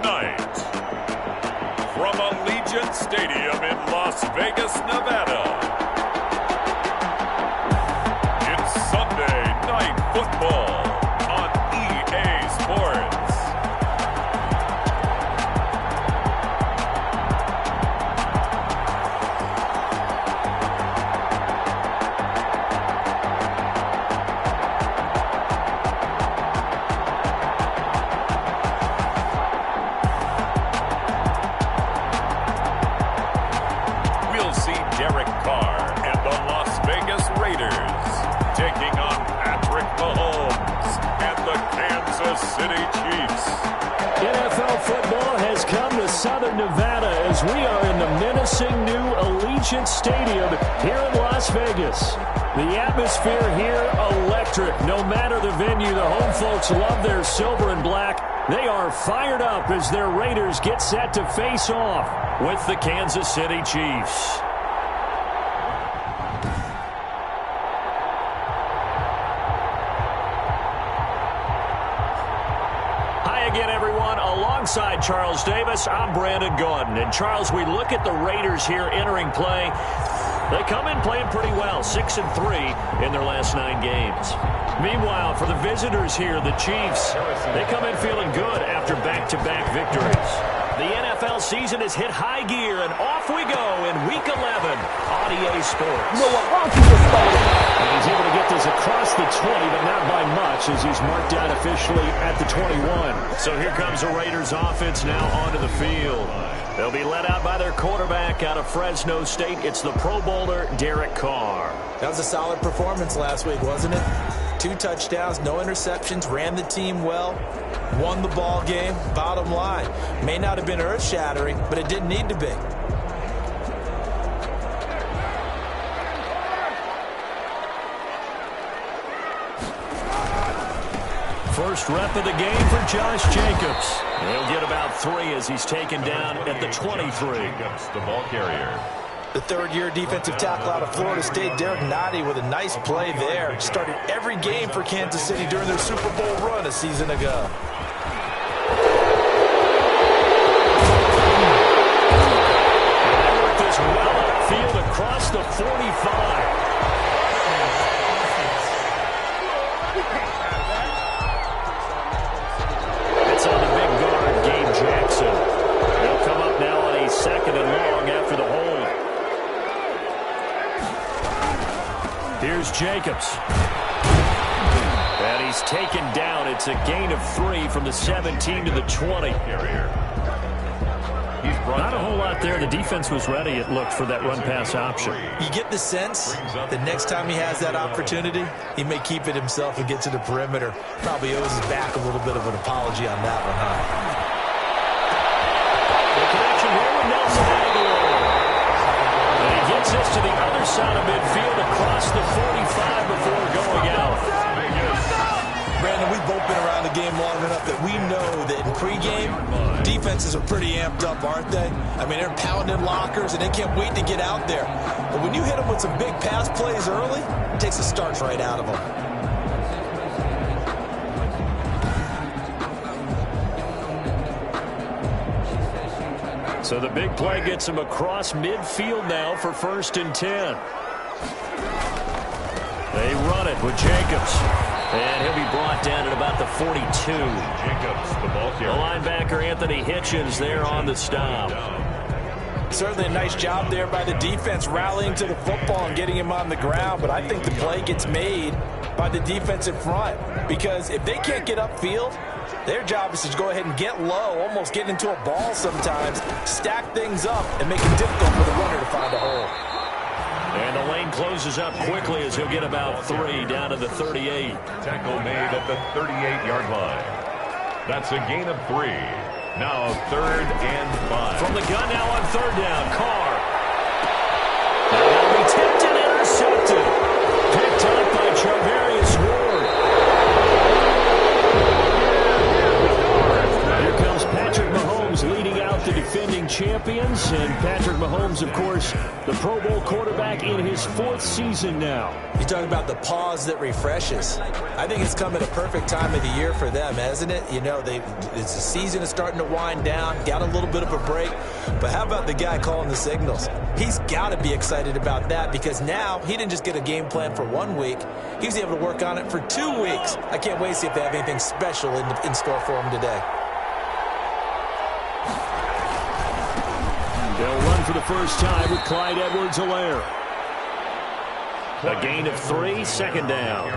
Tonight, from Allegiant Stadium in Las Vegas, Nevada, it's Sunday Night Football on EA Sports. Taking on Patrick Mahomes and the Kansas City Chiefs. NFL football has come to Southern Nevada as we are in the menacing new Allegiant Stadium here in Las Vegas. The atmosphere here, electric. No matter the venue, the home folks love their silver and black. They are fired up as their Raiders get set to face off with the Kansas City Chiefs. Alongside Charles Davis, I'm Brandon Gordon. And Charles, we look at the Raiders here entering play. They come in playing pretty well, 6-3 in their last 9 games. Meanwhile, for the visitors here, the Chiefs, they come in feeling good after back-to-back victories. The NFL season has hit high gear, and off we go in Week 11 on EA Sports. You know what? Why don't you just start it? And he's able to get this across the 20, but not by much as he's marked down officially at the 21. So here comes the Raiders offense now onto the field. They'll be led out by their quarterback out of Fresno State. It's the Pro Bowler, Derek Carr. That was a solid performance last week, wasn't it? 2 touchdowns, no interceptions, ran the team well, won the ball game. Bottom line, may not have been earth-shattering, but it didn't need to be. First rep of the game for Josh Jacobs. He'll get about 3 as he's taken down at the 23. Jacobs, the ball carrier. The third-year defensive tackle out of Florida State, Derek Nottie, with a nice play there. Started every game for Kansas City during their Super Bowl run a season ago. They work this well upfield across the 45. It's on the big guard, Gabe Jackson. They'll come up now on a 2nd and long after the hold. Here's Jacobs. And he's taken down. It's a gain of 3 from the 17 to the 20. Not a whole lot there. The defense was ready, it looked, for that run-pass option. You get the sense that next time he has that opportunity, he may keep it himself and get to the perimeter. Probably owes his back a little bit of an apology on that one, huh? The connection here with Nelson Aguilar. And he gets this to the other side of midfield across the 45 before going out. Brandon, we've both been around the game long enough that we know that in pregame, defenses are pretty amped up, aren't they? I mean, they're pounding lockers, and they can't wait to get out there. But when you hit them with some big pass plays early, it takes the starch right out of them. So the big play gets him across midfield now for 1st and 10. They run it with Jacobs. And he'll be brought down at about the 42. Jacobs, the ball carrier. The linebacker, Anthony Hitchens, there on the stop. Certainly a nice job there by the defense rallying to the football and getting him on the ground. But I think the play gets made by the defensive front. Because if they can't get upfield, their job is to go ahead and get low, almost get into a ball sometimes, stack things up, and make it difficult for the runner to find a hole. And the lane closes up quickly as he'll get about 3 down to the 38. Tackle made at the 38-yard line. That's a gain of 3. Now 3rd and 5. From the gun now on 3rd down, Carr. Now that'll be tipped and intercepted. Picked up by Charvarius Ward. Here comes Patrick Mahomes leading out the defending champions, and Patrick Mahomes, of course, the Pro Bowl quarterback in his 4th season now. You talk about the pause that refreshes. I think it's come at a perfect time of the year for them, hasn't it? You know, the season is starting to wind down, got a little bit of a break. But how about the guy calling the signals? He's got to be excited about that because now he didn't just get a game plan for 1 week. He was able to work on it for 2 weeks. I can't wait to see if they have anything special in store for him today. They'll run for the first time with Clyde Edwards-Helaire. A gain of 3, second down.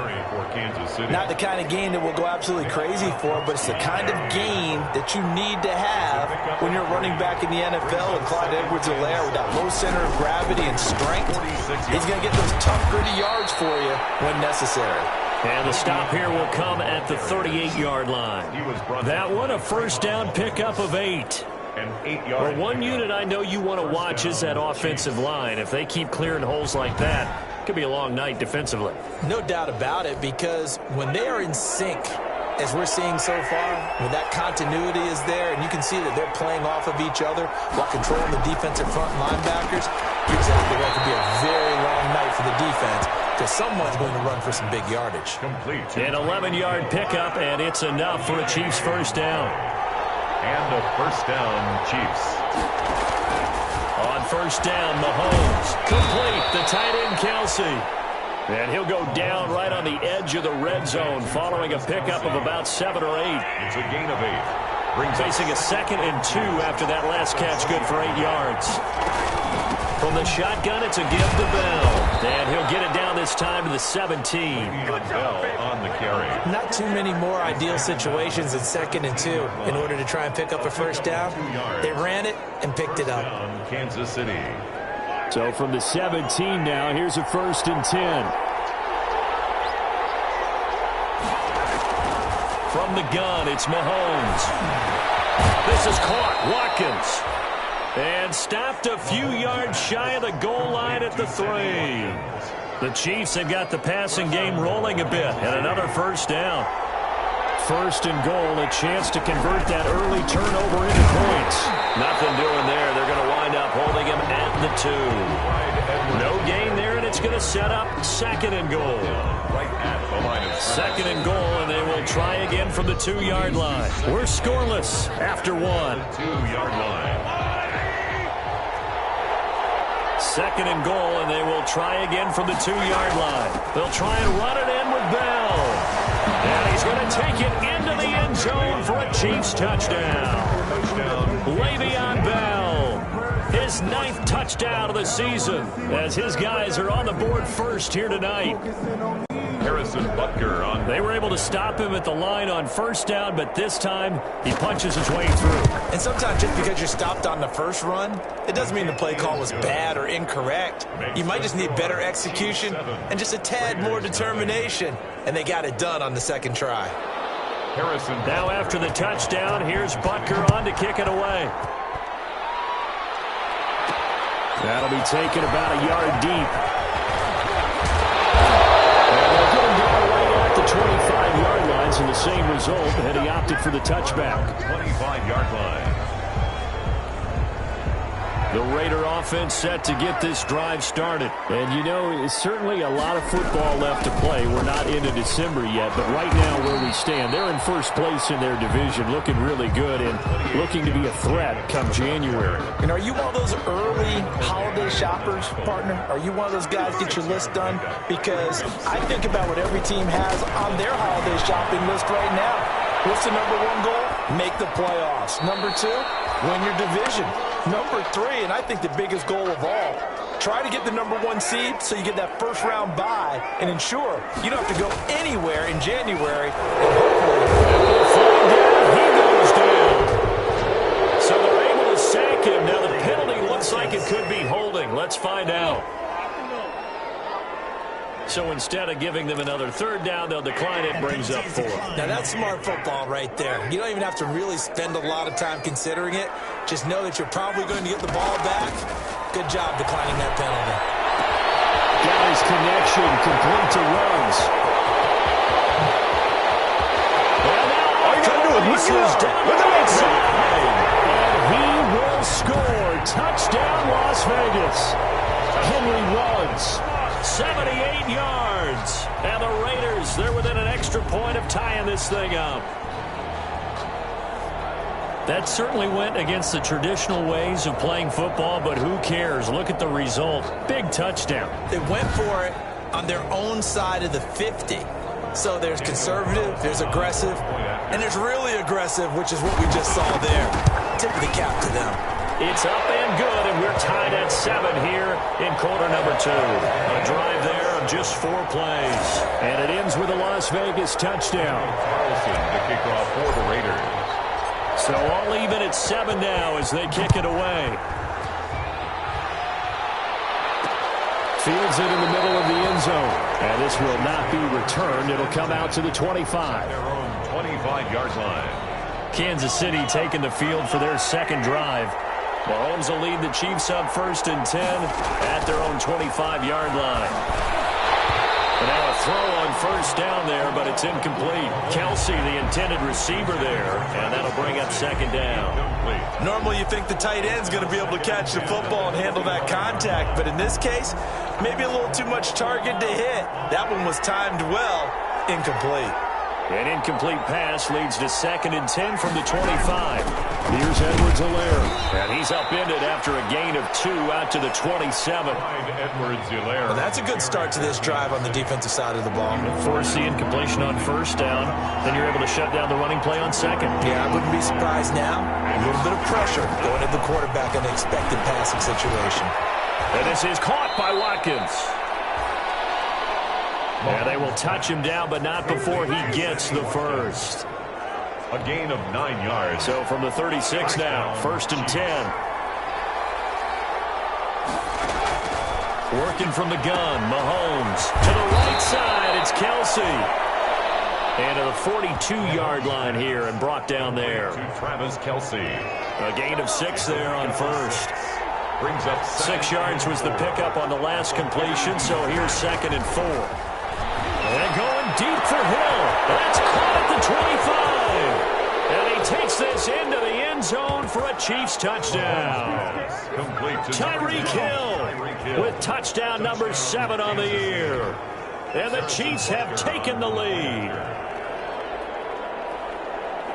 Not the kind of gain that we'll go absolutely crazy for, but it's the kind of gain that you need to have when you're running back in the NFL. And Clyde Edwards-Helaire, with that low center of gravity and strength, he's going to get those tough, gritty yards for you when necessary. And the stop here will come at the 38-yard line. That one, a first down pickup of 8. Well, one unit I know you want to watch is that offensive line. If they keep clearing holes like that, it could be a long night defensively. No doubt about it, because when they are in sync, as we're seeing so far, when that continuity is there, and you can see that they're playing off of each other while controlling the defensive front linebackers, you're exactly right. It could be a very long night for the defense because someone's going to run for some big yardage. Complete. An 11-yard pickup, and it's enough for a Chiefs first down. And a first down, Chiefs. On first down, Mahomes. Complete. The tight end, Kelsey. And he'll go down right on the edge of the red zone following a pickup of about 7 or 8. It's a gain of 8. Facing a 2nd and 2 after that last catch, good for 8 yards. From the shotgun, it's a give to Bell. And he'll get it down this time to the 17. Bell on the carry. Not too many more ideal situations than 2nd and 2 in order to try and pick up a first down. They ran it and picked it up. Kansas City. So from the 17 now, here's a 1st and 10. From the gun, it's Mahomes. This is caught. Watkins. And stopped a few yards shy of the goal line at the 3. The Chiefs have got the passing game rolling a bit. And another first down. 1st and goal, a chance to convert that early turnover into points. Nothing doing there. They're going to wind up holding him at the 2. No gain there, and it's going to set up 2nd and goal. Right at the line of 2nd and goal, and they will try again from the 2-yard line. We're scoreless after 1. 2-yard line. 2nd and goal, and they will try again from the 2-yard line. They'll try and run it in with Bell. And he's going to take it into the end zone for a Chiefs touchdown. Le'Veon Bell, his 9th touchdown of the season, as his guys are on the board first here tonight. Harrison Butker on. They were able to stop him at the line on first down, but this time he punches his way through. And sometimes just because you're stopped on the first run, it doesn't mean the play call was bad or incorrect. You might just need better execution and just a tad more determination. And they got it done on the 2nd try. Harrison. Now after the touchdown, here's Butker on to kick it away. That'll be taken about a yard deep. And they'll get him down right at the 25-yard lines, and the same result, and he opted for the touchback. 25-yard line. The Raider offense set to get this drive started. And, you know, it's certainly a lot of football left to play. We're not into December yet, but right now where we stand, they're in first place in their division, looking really good and looking to be a threat come January. And are you one of those early holiday shoppers, partner? Are you one of those guys get your list done? Because I think about what every team has on their holiday shopping list right now. What's the number 1 goal? Make the playoffs. Number 2, win your division. Number 3, and I think the biggest goal of all, try to get the number 1 seed so you get that first-round bye and ensure you don't have to go anywhere in January. He goes down. So they're able to sack him. Now the penalty looks like it could be holding. Let's find out. So instead of giving them another 3rd down, they'll decline it, brings up 4. Now that's smart football right there. You don't even have to really spend a lot of time considering it. Just know that you're probably going to get the ball back. Good job declining that penalty. Got his connection, complete to Ruggs. And now, all you got to do is whistles down the right side. And he will score. Touchdown, Las Vegas. Henry Ruggs, 78 yards. And the Raiders, they're within an extra point of tying this thing up. That certainly went against the traditional ways of playing football, but who cares? Look at the result. Big touchdown. They went for it on their own side of the 50. So there's conservative, there's aggressive, and there's really aggressive, which is what we just saw there. Tip of the cap to them. It's up and good, and we're tied at 7 here in quarter number 2. A drive there of just 4 plays. And it ends with a Las Vegas touchdown. Carlson, the kickoff for the Raiders. So all even at 7 now as they kick it away. Fields it in the middle of the end zone. And this will not be returned. It'll come out to the 25. Their own 25-yard line. Kansas City taking the field for their second drive. Mahomes will lead the Chiefs up 1st and 10 at their own 25-yard line. And now a throw on 1st down there, but it's incomplete. Kelsey, the intended receiver there, and that'll bring up 2nd down. Normally you think the tight end's going to be able to catch the football and handle that contact, but in this case, maybe a little too much target to hit. That one was timed well, incomplete. An incomplete pass leads to 2nd and 10 from the 25. Here's Edwards-Helaire. And he's upended after a gain of 2 out to the 27. Edwards-Helaire. Well, that's a good start to this drive on the defensive side of the ball. Force the incompletion on 1st down. Then you're able to shut down the running play on 2nd. Yeah, I wouldn't be surprised now. A little bit of pressure going at the quarterback in an expected passing situation. And this is caught by Watkins. And they will touch him down, but not before he gets the first. A gain of 9 yards. So from the 36 now, 1st and 10. Working from the gun, Mahomes. To the right side, it's Kelsey. And to the 42-yard line here and brought down there. To Travis Kelsey. A gain of 6 there on 1st. Brings up 6 yards was the pickup on the last completion, so here's 2nd and 4. And going deep for Hill. That's caught at the 25. And he takes this into the end zone for a Chiefs touchdown. Complete to Tyreek Hill with touchdown number 7 on the year. And the Chiefs have taken the lead.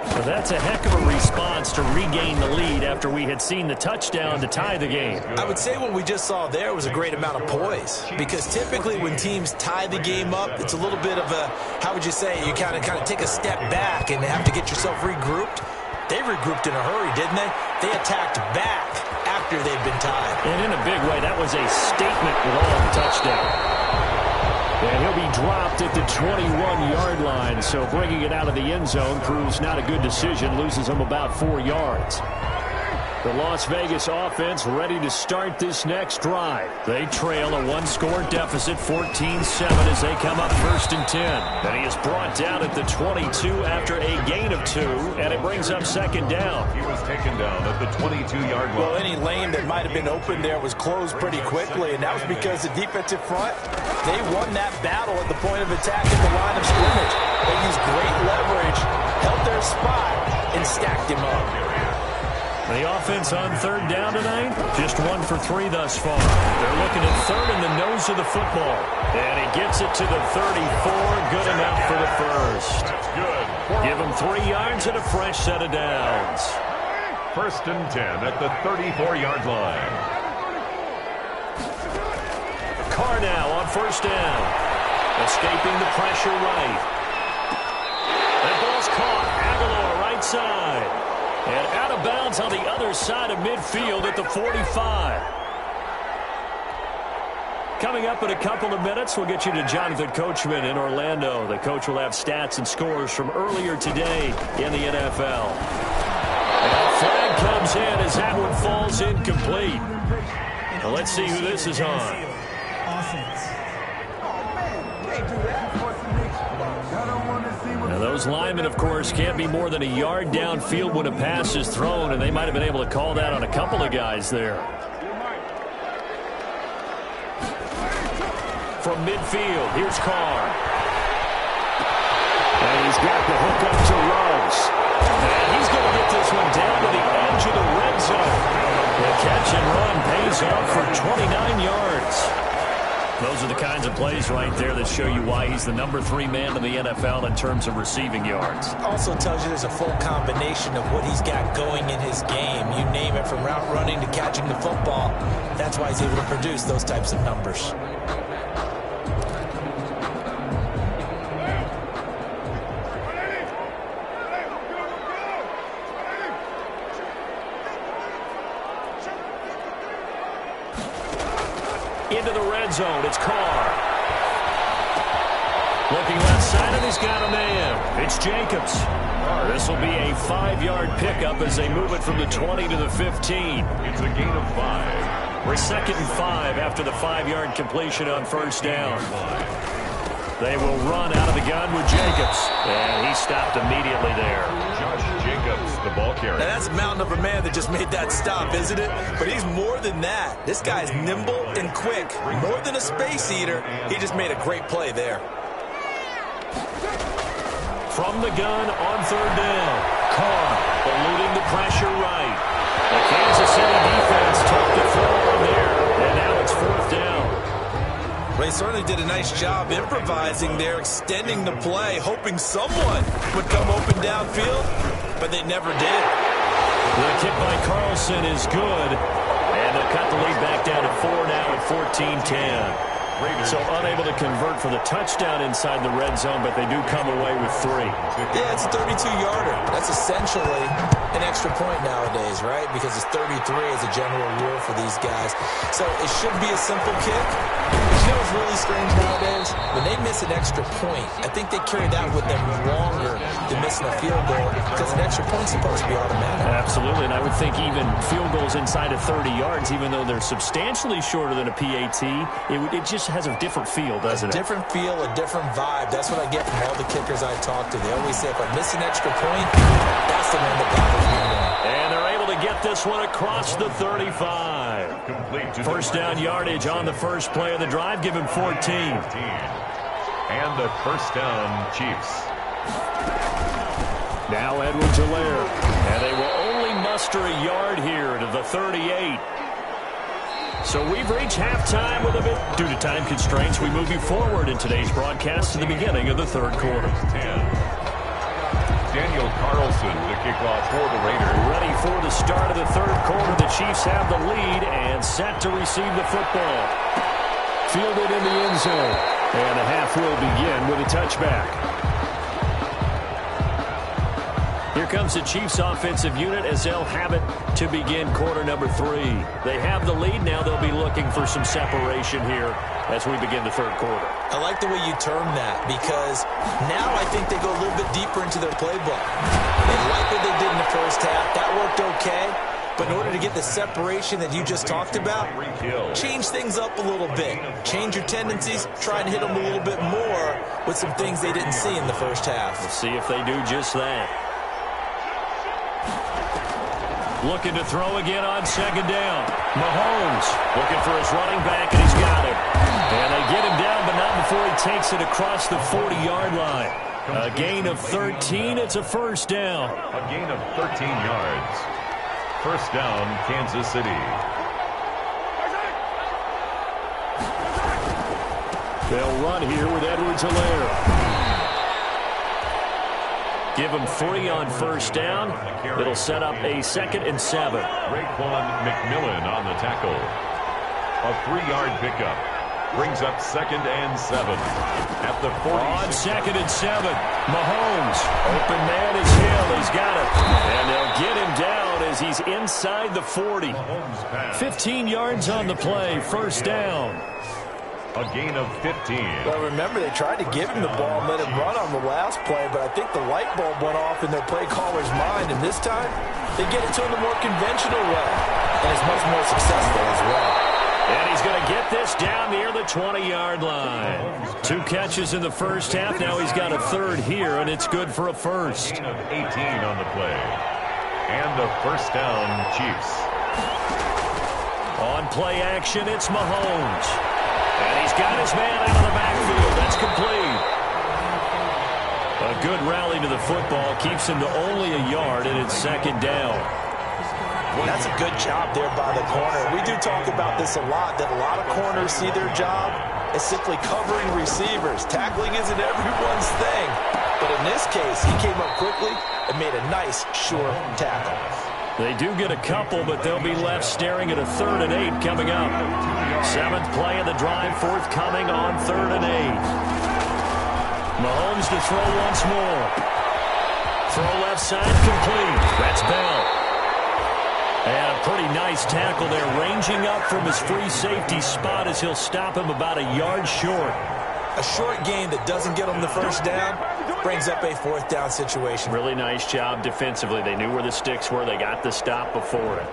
So that's a heck of a response to regain the lead after we had seen the touchdown to tie the game. I would say what we just saw there was a great amount of poise, because typically when teams tie the game up, it's a little bit of a, how would you say, you kind of take a step back and have to get yourself regrouped. They regrouped in a hurry, didn't they? They attacked back after they'd been tied. And in a big way, that was a statement long touchdown. And he'll be dropped at the 21-yard line, so bringing it out of the end zone proves not a good decision, loses him about 4 yards. The Las Vegas offense ready to start this next drive. They trail a 1-score deficit, 14-7, as they come up 1st and 10. And he is brought down at the 22 after a gain of 2, and it brings up 2nd down. He was taken down at the 22-yard line. Well, any lane that might have been open there was closed pretty quickly, and that was because the defensive front, they won that battle at the point of attack at the line of scrimmage. They used great leverage, held their spot, and stacked him up. The offense on 3rd down tonight, just 1 for 3 thus far. They're looking at 3rd in the nose of the football. And he gets it to the 34, good enough for the first. That's good. Give him 3 yards and a fresh set of downs. 1st and 10 at the 34-yard line. Carr now on 1st down. Escaping the pressure right. That ball's caught. Aguilar right side. And out of bounds on the other side of midfield at the 45. Coming up in a couple of minutes, we'll get you to Jonathan Coachman in Orlando. The coach will have stats and scores from earlier today in the NFL. And a flag comes in as that one falls incomplete. Well, let's see who this is on. Now, those linemen, of course, can't be more than a yard downfield when a pass is thrown, and they might have been able to call that on a couple of guys there. From midfield, here's Carr. And he's got the hook up to Ruggs. And he's going to get this one down to the edge of the red zone. The catch and run pays off for 29 yards. Those are the kinds of plays right there that show you why he's the #3 man in the NFL in terms of receiving yards. Also tells you there's a full combination of what he's got going in his game. You name it, from route running to catching the football. That's why he's able to produce those types of numbers. Into the red zone, it's Carr. Looking left side, and he's got a man. It's Jacobs. This will be a 5-yard pickup as they move it from the 20 to the 15. It's a gain of 5. We're 2nd and 5 after the 5-yard completion on first down. They will run out of the gun with Jacobs. And he stopped immediately there. Josh Jacobs, the ball carrier. Now that's a mountain of a man that just made that stop, isn't it? But he's more than that. This guy's nimble and quick. More than a space eater. He just made a great play there. From the gun on 3rd down. Carr eluding the pressure right. The Kansas City defense took the throw on there. And now it's 4th down. They certainly did a nice job improvising there, extending the play, hoping someone would come open downfield, but they never did. The kick by Carlson is good, and they'll cut the lead back down to 4 now at 14-10. So unable to convert for the touchdown inside the red zone, but they do come away with 3. Yeah, it's a 32-yarder. That's essentially an extra point nowadays, right? Because it's 33 as a general rule for these guys. So it should be a simple kick. But you know what's really strange nowadays? When they miss an extra point, I think they carry that with them longer than missing a field goal, because an extra point's supposed to be automatic. Absolutely, and I would think even field goals inside of 30 yards, even though they're substantially shorter than a PAT, it just has a different feel, doesn't it? A different feel, a different vibe. That's what I get from all the kickers I talk to. They always say, if I miss an extra point, that's the one that bothers me more. And they're able to get this one across the 35. First down yardage on the first play of the drive. Give him 14. And the first down, Chiefs. Now Edwards-Helaire. And they will only muster a yard here to the 38. So we've reached halftime with a bit. Due to time constraints, we move you forward in today's broadcast to the beginning of the 3rd quarter. Daniel Carlson to kick off for the Raiders. Ready for the start of the 3rd quarter. The Chiefs have the lead and set to receive the football. Fielded in the end zone. And the half will begin with a touchback. Here comes the Chiefs offensive unit as they'll have it to begin quarter number 3. They have the lead. Now they'll be looking for some separation here as we begin the 3rd quarter. I like the way you term that, because now I think they go a little bit deeper into their playbook. They like what they did in the first half. That worked okay. But in order to get the separation that you just talked about, change things up a little bit. Change your tendencies. Try and hit them a little bit more with some things they didn't see in the first half. We'll see if they do just that. Looking to throw again on 2nd down. Mahomes looking for his running back, and he's got it. And they get him down, but not before he takes it across the 40-yard line. A gain of 13. It's a first down. A gain of 13 yards. First down, Kansas City. They'll run here with Edwards-Helaire. Give him 3 on first down. It'll set up a 2nd and 7. Raekwon McMillan on the tackle. A 3-yard pickup. Brings up 2nd and 7. At the 40. On 2nd and 7. Mahomes. Open man is Hill. He's got it. And they'll get him down as he's inside the 40. 15 yards on the play. First down. A gain of 15. Well, remember, they tried to give him the ball and let him run on the last play, but I think the light bulb went off in their play caller's mind, and this time they get it to him the more conventional way, and it's much more successful as well. And he's going to get this down near the 20-yard line. 2 catches in the first half. Now he's got a 3rd here, and it's good for a first. A gain of 18 on the play. And the first down, Chiefs. On play action, it's Mahomes. And he's got his man out of the backfield. That's complete. A good rally to the football keeps him to only a yard, and it's 2nd down. That's a good job there by the corner. We do talk about this a lot, that a lot of corners see their job as simply covering receivers. Tackling isn't everyone's thing. But in this case, he came up quickly and made a nice, sure tackle. They do get a couple, but they'll be left staring at a 3rd and 8 coming up. 7th play of the drive, forthcoming on 3rd and 8. Mahomes to throw once more. Throw left side, complete. That's Bell. And a pretty nice tackle there, ranging up from his free safety spot as he'll stop him about a yard short. A short gain that doesn't get him the first down brings up a 4th down situation. Really nice job defensively. They knew where the sticks were. They got the stop before it.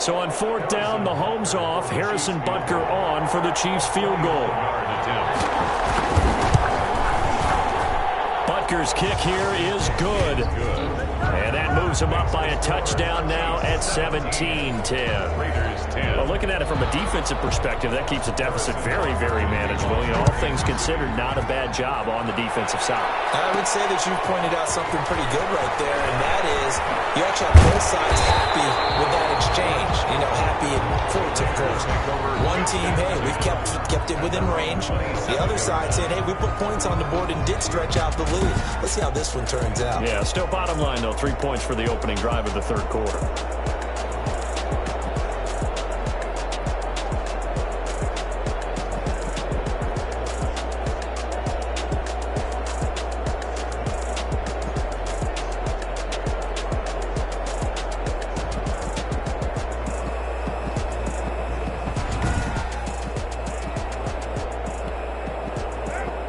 So on 4th down, Mahomes off. Harrison Butker on for the Chiefs field goal. Butker's kick here is good. And that moves him up by a touchdown now at 17-10. Well, looking at it from a defensive perspective, that keeps the deficit very, very manageable. You know, all things considered, not a bad job on the defensive side. I would say that you've pointed out something pretty good right there, and that is you actually have both sides happy with that exchange. You know, happy in quotes, of course. One team, hey, we've kept it within range. The other side saying, hey, we put points on the board and did stretch out the lead. Let's see how this one turns out. Yeah, still bottom line, though, 3 points for the opening drive of the 3rd quarter.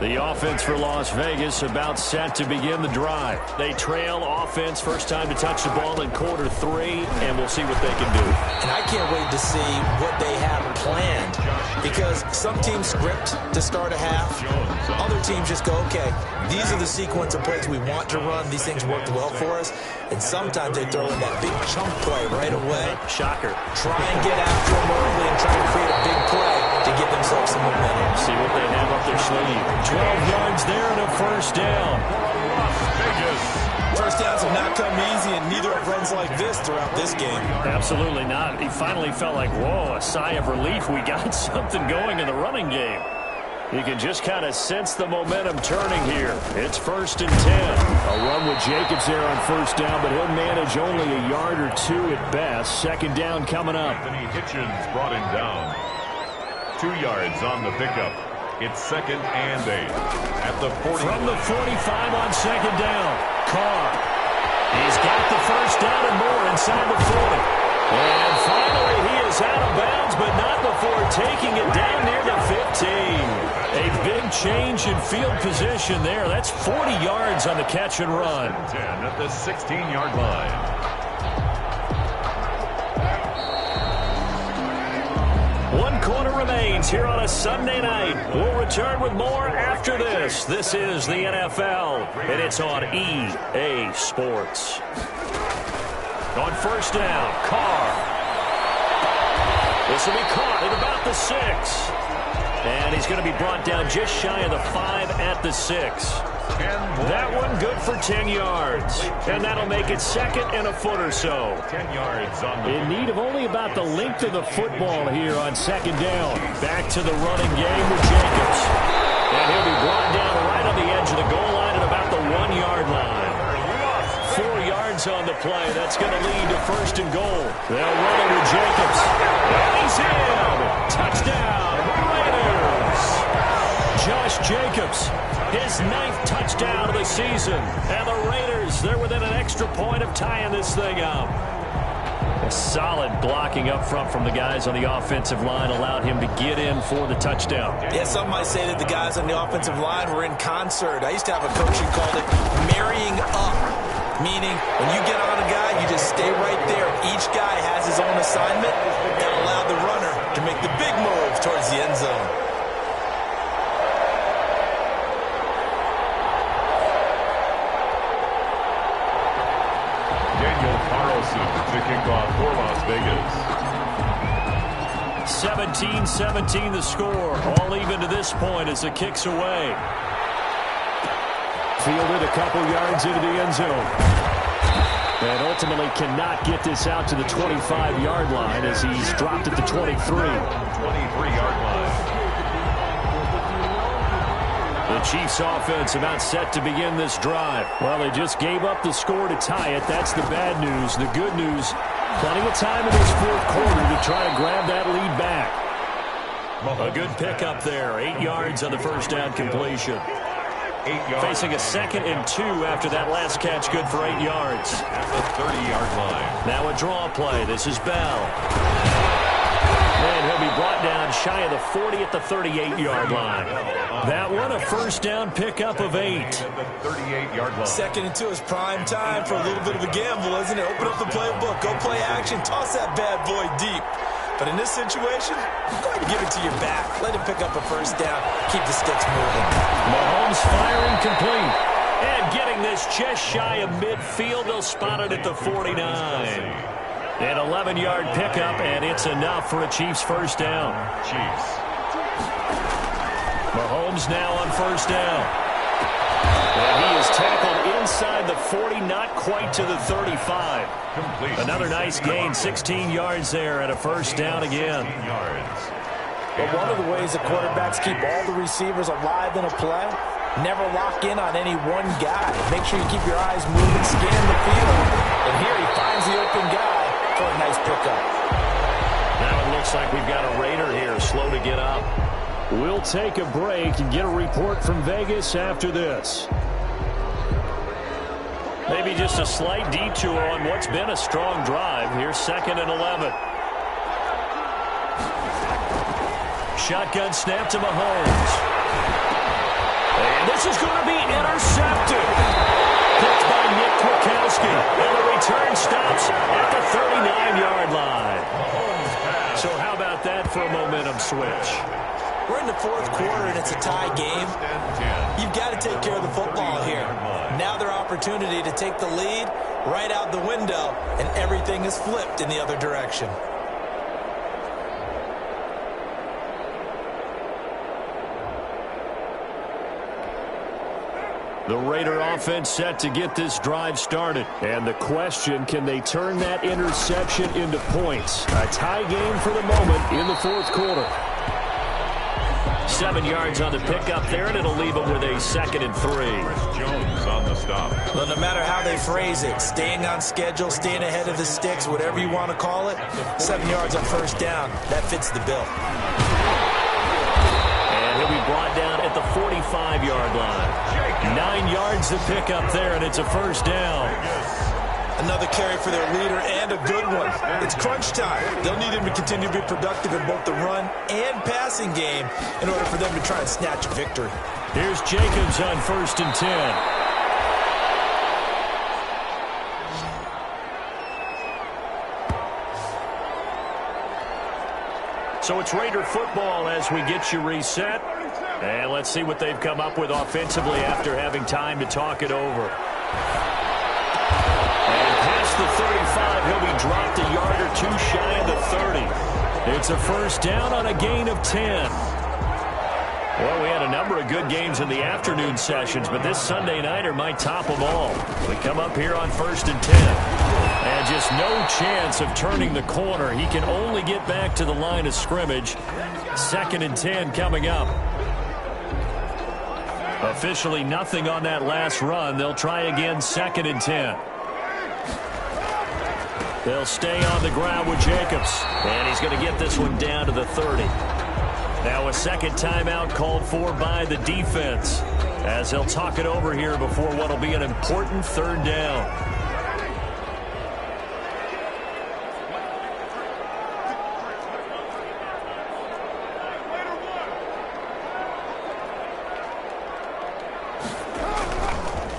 The offense for Las Vegas about set to begin the drive. They trail offense, first time to touch the ball in quarter 3, and we'll see what they can do. And I can't wait to see what they have planned, because some teams script to start a half. Other teams just go, okay, these are the sequence of plays we want to run. These things worked well for us. And sometimes they throw in that big chunk play right away. Shocker. Try and get after them early and try to create a big play to give themselves some momentum. See what they have up their sleeve. 12 yards there and a first down. First downs have not come easy, and neither have runs like this throughout this game. Absolutely not. He finally felt like, whoa, a sigh of relief. We got something going in the running game. You can just kind of sense the momentum turning here. It's 1st and 10. A run with Jacobs there on first down, but he'll manage only a yard or 2 at best. 2nd down coming up. Anthony Hitchens brought him down. 2 yards on the pickup. It's 2nd and 8 at the 40. From the 45 on 2nd down. Carr. He's got the first down and more inside the 40. And finally he is out of bounds, but not before taking it down near the 15. A big change in field position there. That's 40 yards on the catch and run. 10 at the 16-yard line. One quarter remains here on a Sunday night. We'll return with more after this. This is the NFL, and it's on EA Sports. On first down, Carr. This will be caught at about the 6. And he's going to be brought down just shy of the 5 at the 6. That one good for 10 yards. And that'll make it 2nd and a foot or so. 10 yards on the... In need of only about the length of the football here on 2nd down. Back to the running game with Jacobs. And he'll be brought down right on the edge of the goal line at about the 1-yard line. 4 yards on the play. That's going to lead to 1st and goal. They'll run it with Jacobs. And he's in. Touchdown, Raiders. Josh Jacobs, his 9th touchdown of the season. And the Raiders, they're within an extra point of tying this thing up. A solid blocking up front from the guys on the offensive line allowed him to get in for the touchdown. Yeah, some might say that the guys on the offensive line were in concert. I used to have a coach who called it marrying up, meaning when you get on a guy, you just stay right there. Each guy has his own assignment that allowed the runner to make the big move towards the end zone. To kick off for Las Vegas. 17-17 the score. All even to this point as the kick's away. Fielded a couple yards into the end zone. And ultimately cannot get this out to the 25-yard line as he's dropped at the 23. 23-yard line. The Chiefs offense about set to begin this drive. Well, they just gave up the score to tie it. That's the bad news. The good news, plenty of time in this fourth quarter to try to grab that lead back. A good pickup there. 8 yards on the first down completion. 8 yards. Facing a 2nd and 2 after that last catch, good for 8 yards. At the 30-yard line. Now a draw play. This is Bell. And he'll be brought down shy of the 40 at the 38-yard line. That one a first down pickup of 8. At the 38-yard line. 2nd and 2 is prime time for a little bit of a gamble, isn't it? Open up the playbook, go play action, toss that bad boy deep. But in this situation, go ahead and give it to your back. Let him pick up a first down. Keep the sticks moving. Mahomes firing complete. And getting this just shy of midfield. They'll spot it at the 49. An 11-yard pickup, and it's enough for a Chiefs first down. Chiefs. Mahomes now on first down. And he is tackled inside the 40, not quite to the 35. Complete. Another nice gain, 16 yards there, and a first down again. 16 yards. But one of the ways the quarterbacks keep all the receivers alive in a play, never lock in on any one guy. Make sure you keep your eyes moving, scan the field. And here he finds the open guy for a nice pickup. Now it looks like we've got a Raider here, slow to get up. We'll take a break and get a report from Vegas after this. Maybe just a slight detour on what's been a strong drive. Here's 2nd and 11. Shotgun snap to Mahomes. And this is going to be intercepted. Picked by Nick Kwiatkowski. And the return stops at the 39-yard line. So how about that for a momentum switch? We're in the fourth quarter, and it's a tie game. You've got to take care of the football here. Now their opportunity to take the lead right out the window, and everything is flipped in the other direction. The Raider offense set to get this drive started. And the question, can they turn that interception into points? A tie game for the moment in the fourth quarter. 7 yards on the pickup there, and it'll leave them with a 2nd and 3. Jones on the stop. Well, no matter how they phrase it, staying on schedule, staying ahead of the sticks, whatever you want to call it, 7 yards on first down, that fits the bill. And he'll be brought down at the 45-yard line. 9 yards to pick up there, and it's a first down. Another carry for their leader, and a good one. It's crunch time. They'll need him to continue to be productive in both the run and passing game in order for them to try and snatch a victory. Here's Jacobs on 1st and 10. So it's Raider football as we get you reset. And let's see what they've come up with offensively after having time to talk it over. And past the 35, he'll be dropped a yard or two shy of the 30. It's a first down on a gain of 10. Well, we had a number of good games in the afternoon sessions, but this Sunday nighter might top them all. We come up here on 1st and 10. And just no chance of turning the corner. He can only get back to the line of scrimmage. 2nd and 10 coming up. Officially nothing on that last run. They'll try again 2nd and 10. They'll stay on the ground with Jacobs. And he's going to get this one down to the 30. Now a second timeout called for by the defense as they'll talk it over here before what will be an important third down.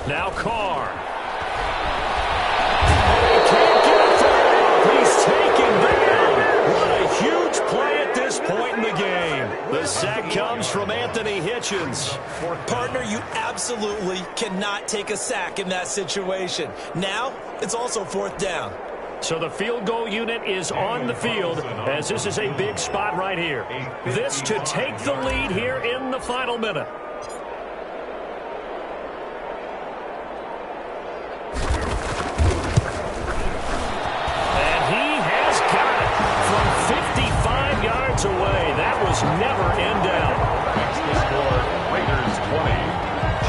Now Carr. He can't get through. He's taken down. What a huge play at this point in the game. The sack comes from Anthony Hitchens. Partner, you absolutely cannot take a sack in that situation. Now, it's also 4th down. So the field goal unit is on the field as this is a big spot right here. This to take the lead here in the final minute.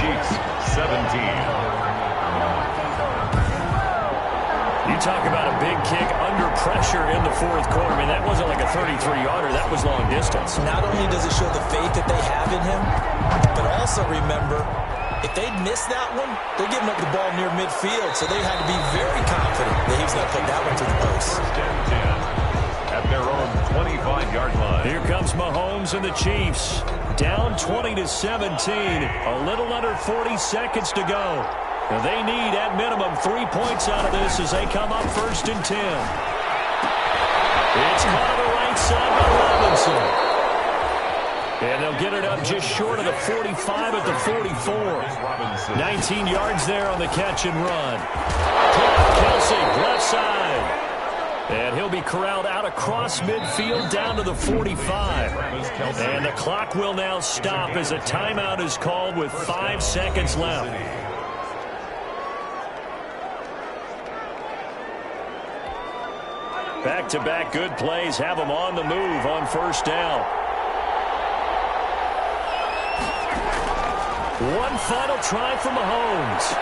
Chiefs 17. You talk about a big kick under pressure in the fourth quarter. I mean, that wasn't like a 33-yarder. That was long distance. Not only does it show the faith that they have in him, but also remember, if they'd missed that one, they're giving up the ball near midfield, so they had to be very confident that he was going to put that one through the post. First and 10 at their own 25-yard line. Here comes Mahomes and the Chiefs. Down 20-17. A little under 40 seconds to go. They need, at minimum, 3 points out of this as they come up first and 10. It's caught on the right side by Robinson. And they'll get it up just short of the 45 at the 44. 19 yards there on the catch and run. Kelsey, left side. And he'll be corralled out across midfield down to the 45. And the clock will now stop as a timeout is called with 5 seconds left. Back-to-back good plays have them on the move on first down. One final try for Mahomes.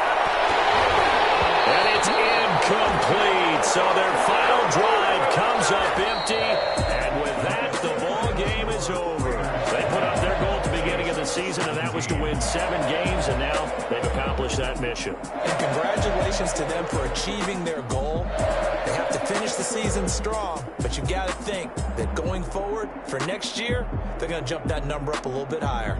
And it's incomplete. So their final drive comes up empty. And with that, the ball game is over. They put up their goal at the beginning of the season, and that was to win 7 games, and now they've accomplished that mission. And congratulations to them for achieving their goal. They have to finish the season strong, but you've got to think that going forward for next year, they're going to jump that number up a little bit higher.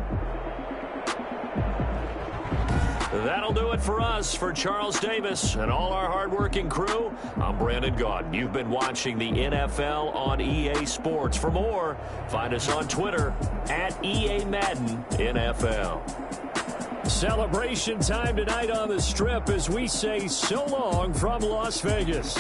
That'll do it for us. For Charles Davis and all our hardworking crew, I'm Brandon Gaudin. You've been watching the NFL on EA Sports. For more, find us on Twitter at EA Madden NFL. Celebration time tonight on the Strip as we say so long from Las Vegas.